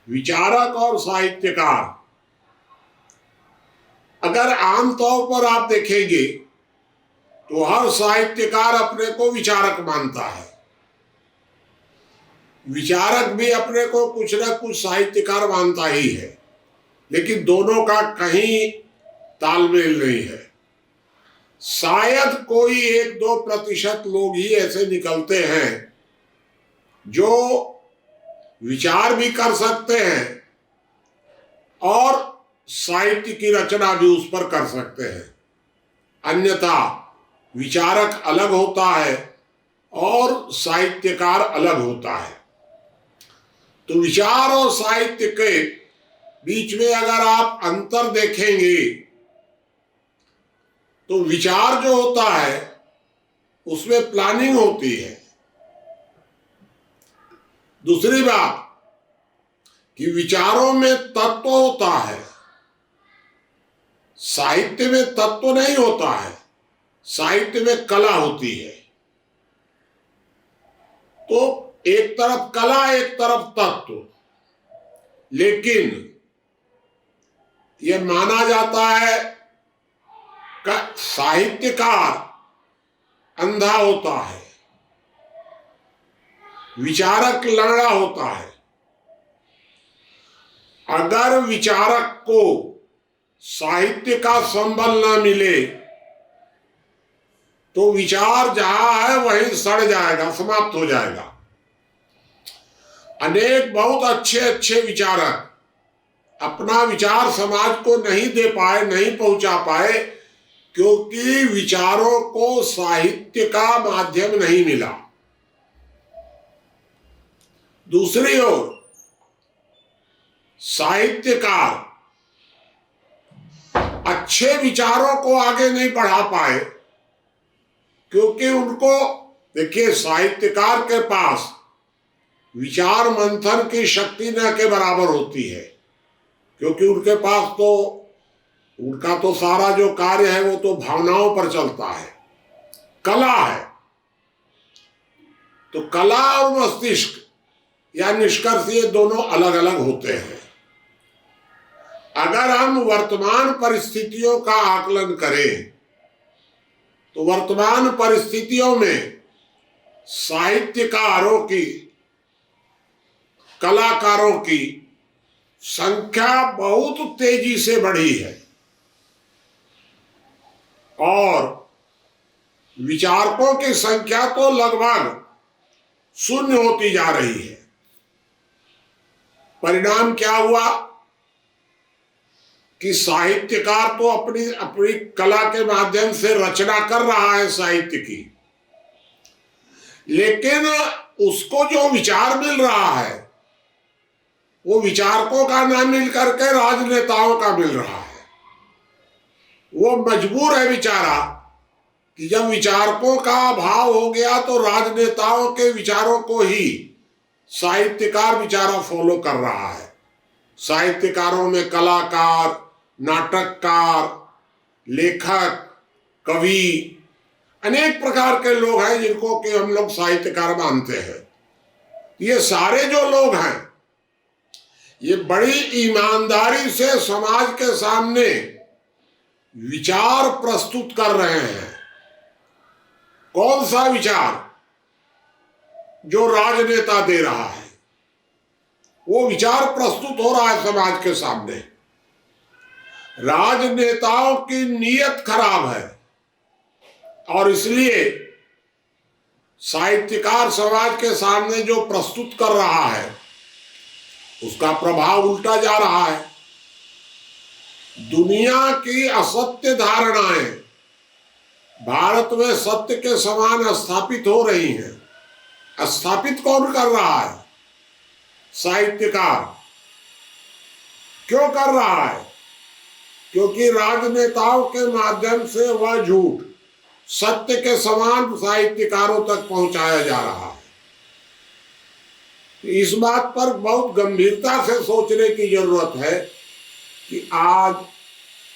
विचारक और साहित्यकार, अगर आमतौर पर आप देखेंगे तो हर साहित्यकार अपने को विचारक मानता है, विचारक भी अपने को कुछ न कुछ साहित्यकार मानता ही है, लेकिन दोनों का कहीं तालमेल नहीं है। शायद कोई 1-2% लोग ही ऐसे निकलते हैं जो विचार भी कर सकते हैं और साहित्य की रचना भी उस पर कर सकते हैं। अन्यथा विचारक अलग होता है और साहित्यकार अलग होता है। तो विचार और साहित्य के बीच में अगर आप अंतर देखेंगे तो विचार जो होता है उसमें प्लानिंग होती है। दूसरी बात कि विचारों में तत्व होता है, साहित्य में तत्व नहीं होता है, साहित्य में कला होती है। तो एक तरफ कला, एक तरफ तत्व, लेकिन यह माना जाता है कि साहित्यकार अंधा होता है, विचारक लंगड़ा होता है। अगर विचारक को साहित्य का संबल न मिले तो विचार जहां है वहीं सड़ जाएगा, समाप्त हो जाएगा। अनेक बहुत अच्छे अच्छे विचारक अपना विचार समाज को नहीं दे पाए, नहीं पहुंचा पाए, क्योंकि विचारों को साहित्य का माध्यम नहीं मिला। दूसरी ओर साहित्यकार अच्छे विचारों को आगे नहीं बढ़ा पाए, क्योंकि उनको, देखिए, साहित्यकार के पास विचार मंथन की शक्ति न के बराबर होती है, क्योंकि उनके पास तो उनका तो सारा जो कार्य है वो तो भावनाओं पर चलता है, कला है। तो कला और मस्तिष्क या निष्कर्ष ये दोनों अलग अलग होते हैं। अगर हम वर्तमान परिस्थितियों का आकलन करें तो वर्तमान परिस्थितियों में साहित्यकारों की, कलाकारों की संख्या बहुत तेजी से बढ़ी है और विचारकों की संख्या तो लगभग शून्य होती जा रही है। परिणाम क्या हुआ कि साहित्यकार तो अपनी अपनी कला के माध्यम से रचना कर रहा है साहित्य की, लेकिन उसको जो विचार मिल रहा है वो विचारकों का ना मिल करके राजनेताओं का मिल रहा है। वो मजबूर है बेचारा कि जब विचारकों का अभाव हो गया तो राजनेताओं के विचारों को ही साहित्यकार बेचारा फॉलो कर रहा है। साहित्यकारों में कलाकार, नाटककार, लेखक, कवि, अनेक प्रकार के लोग हैं जिनको कि हम लोग साहित्यकार मानते हैं। ये सारे जो लोग हैं ये बड़ी ईमानदारी से समाज के सामने विचार प्रस्तुत कर रहे हैं। कौन सा विचार? जो राजनेता दे रहा है वो विचार प्रस्तुत हो रहा है समाज के सामने। राजनेताओं की नीयत खराब है और इसलिए साहित्यकार समाज के सामने जो प्रस्तुत कर रहा है उसका प्रभाव उल्टा जा रहा है। दुनिया की असत्य धारणाएं भारत में सत्य के समान स्थापित हो रही हैं। स्थापित कौन कर रहा है? साहित्यकार। क्यों कर रहा है? क्योंकि राजनेताओं के माध्यम से वह झूठ सत्य के समान साहित्यकारों तक पहुंचाया जा रहा है। इस बात पर बहुत गंभीरता से सोचने की जरूरत है कि आज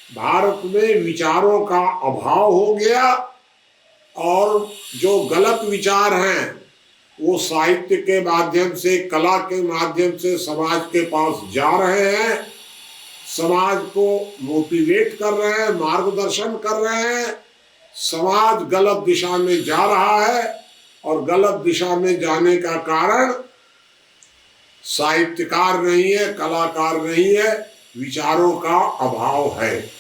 भारत में विचारों का अभाव हो गया और जो गलत विचार हैं वो साहित्य के माध्यम से, कला के माध्यम से समाज के पास जा रहे हैं, समाज को मोटिवेट कर रहे हैं, मार्गदर्शन कर रहे हैं। समाज गलत दिशा में जा रहा है और गलत दिशा में जाने का कारण साहित्यकार नहीं है, कलाकार नहीं है, विचारों का अभाव है।